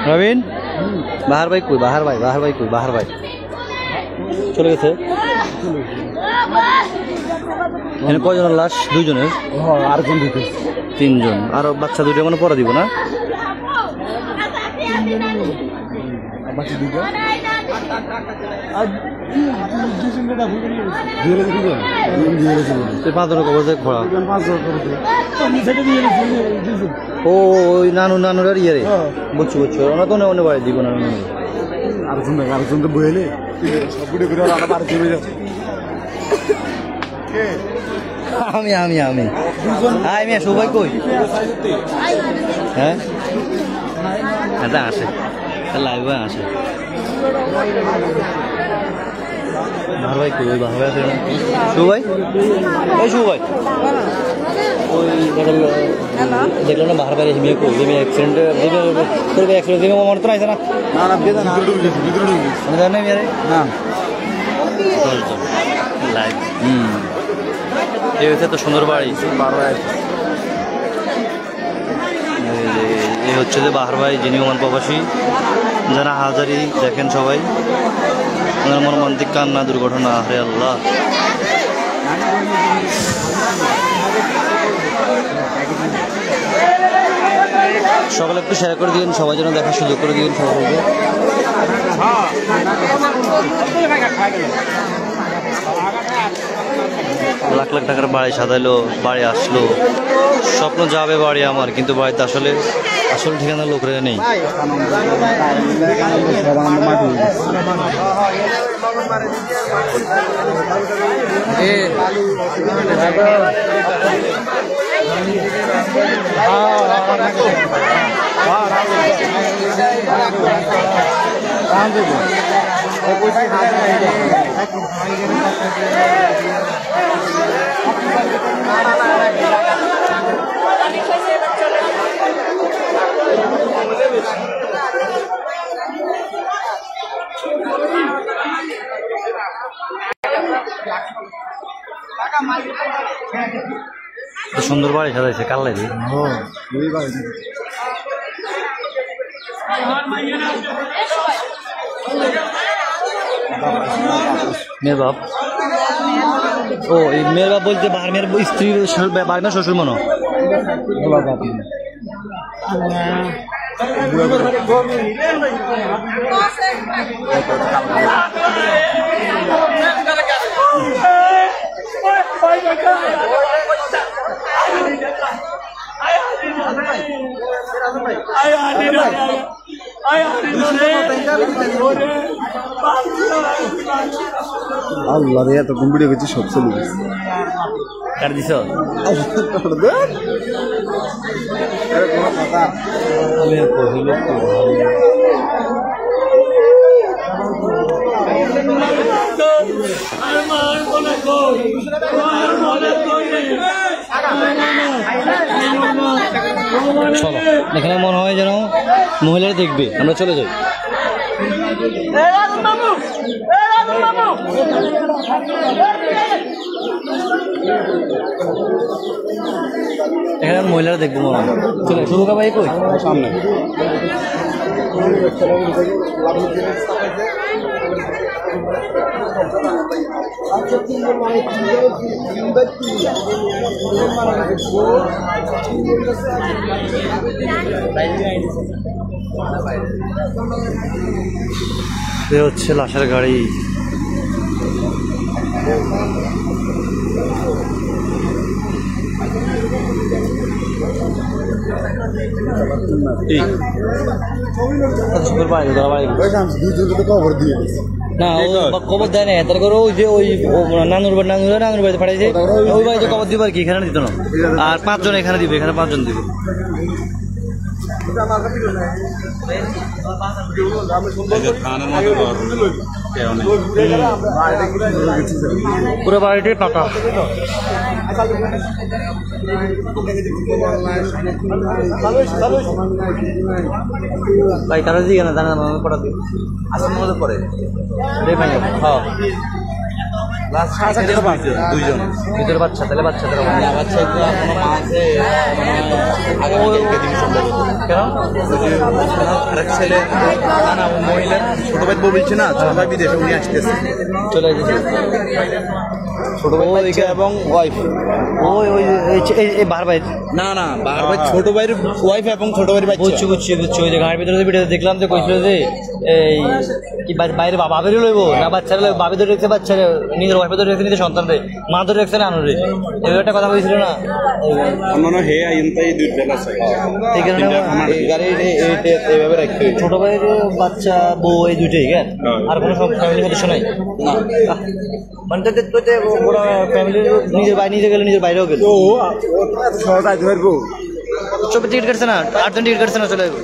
রবিন বাহার ভাই কই? বাহার ভাই কই? বাহার ভাই চলে গেছে। এখানে কয়জনের লাশ? দুইজনের। আর কোন দিতে? তিনজন। আর বাচ্চা দুইটা মানে পরে দিব না? বাচ্চা দুটো ও ওই নানুর আর ইয়ে রে বুঝছো ওনা তো অন্য বাড়ি দিব না। আরেকজন তো বইলে সব বুড়ে করে বাড়ি চলে যাচ্ছে। আমি আমি আমি আমি সবাই কই? হ্যাঁ এটা আসে লাইভ আসে। বাহার ভাই কই? বাহার ভাই আছে না? শুভাই এই শুভাই ওই দেখলাম না বাহার ভাই মেয়ে কই? মেয়ে অ্যাক্সিডেন্ট অ্যাক্সিডেন্ট মনে তো নাইছে না? না জানেন মেয়ে না লাইভ। এই হচ্ছে তো সুন্দর বাড়ি। এই হচ্ছে যে বাহার ভাই যিনি ওমান প্রবাসী, যারা হাজারি দেখেন সবাই ওনার মর্মান্তিক কান্না দুর্ঘটনা। আরে আল্লাহ, সকালে একটু শেয়ার করে দিন, সবাই যেন দেখার সুযোগ করে দিন সবাইকে। লাখ লাখ টাকার বাড়ি সাজাইলো, বাড়ি আসলো, স্বপ্ন যাবে বাড়ি আমার, কিন্তু বাড়িতে আসলে আসল ঠিকানা লোক রে নেই। সুন্দর বাড়ি সাজাইছে কাল্লাই দিয়ে। মেয়ের বাপ, ও এই মেয়ের বাপ বলতে বাহার মেয়ের স্ত্রী বাড়ি না শ্বশুর মনো? আল্লাহ রে, এত গম্ভীর হয়েছে সব চলে গেছে। কার দিছ? চলো, এখানে মনে হয় যেন মহিলারা দেখবে, আমরা চলে যাই। এখানে মহিলারা দেখবো মনে হয়। চলে শুরু ভাই কই সামনে হচ্ছে লাশের গাড়ি। না খবর দেয় না, তার করে ওই যে ওই নানুর বাড়িতে পাঠাইছে, ওই বাড়িতে খবর দিবে আর কি, এখানে দিত না। আর 5 জন এখানে দিবে, এখানে 5 জন দিবে। পুরো বাড়িটাই পাকা। ভাই কারো দিকে না জানা মামা পড়া দিই আসল মধ্যে পড়ে রে ভাই। হ্যাঁ দুইজন ভিতরে বাচ্চা, তাহলে বাচ্চাদের বাচ্চা কোনো মা আছে কেন আরেক ছেলে না না মহিলার ছোট ভাই বলছে না, ছোট ভাই বিদেশে উনি আসতেছে চলে আসছে ছোট ভাই এবং ওয়াইফ। ওই ওই এই বার ভাই না না বার ভাই ছোট ভাইয়ের ওয়াইফ এবং ছোট ভাইয়ের বাচ্চা। বুঝছি বুঝছি বুঝছি ওই যে গাড়ির ভিতরে ভিডিওতে দেখলাম যে কইছিল যে এই কি বাইরে বাবারই লইব না বাচ্চারা লইব, বাবি ধরে রেখেছে বাচ্চারা, নিজের ওয়াইফে ধরে রেখেছে নিজের সন্তান রে, মা ধরে রেখেছে না আনুরে, এভাবে একটা কথা বলছিল না। ছোট ভাইয়ের বাচ্চা বউ এই দুইটাই কেন আর কোনো সব ফ্যামিলি সদস্য নাই না মানে ওরা ফ্যামিলির নিজের বাইরে নিজে গেলে নিজের বাইরেও গেল চোখে টিকিট কাটছে না, 8 দিন টিকিট কাটছে না চলে যাবো।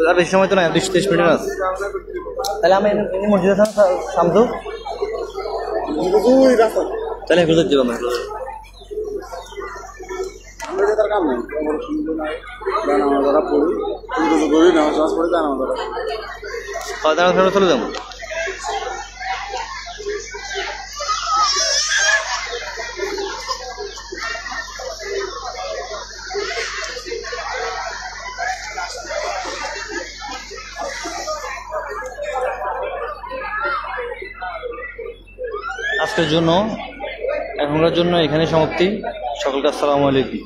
আর বেশি সময় তো না, 20-30 মিনিট আছে। তাহলে আমি মসজিদ শামসু তাহলে হেফাজত দিব আমি চলে যাবো। আজকের জন্য এখনকার জন্য এখানে সমাপ্তি। সকলকে আসসালামু আলাইকুম।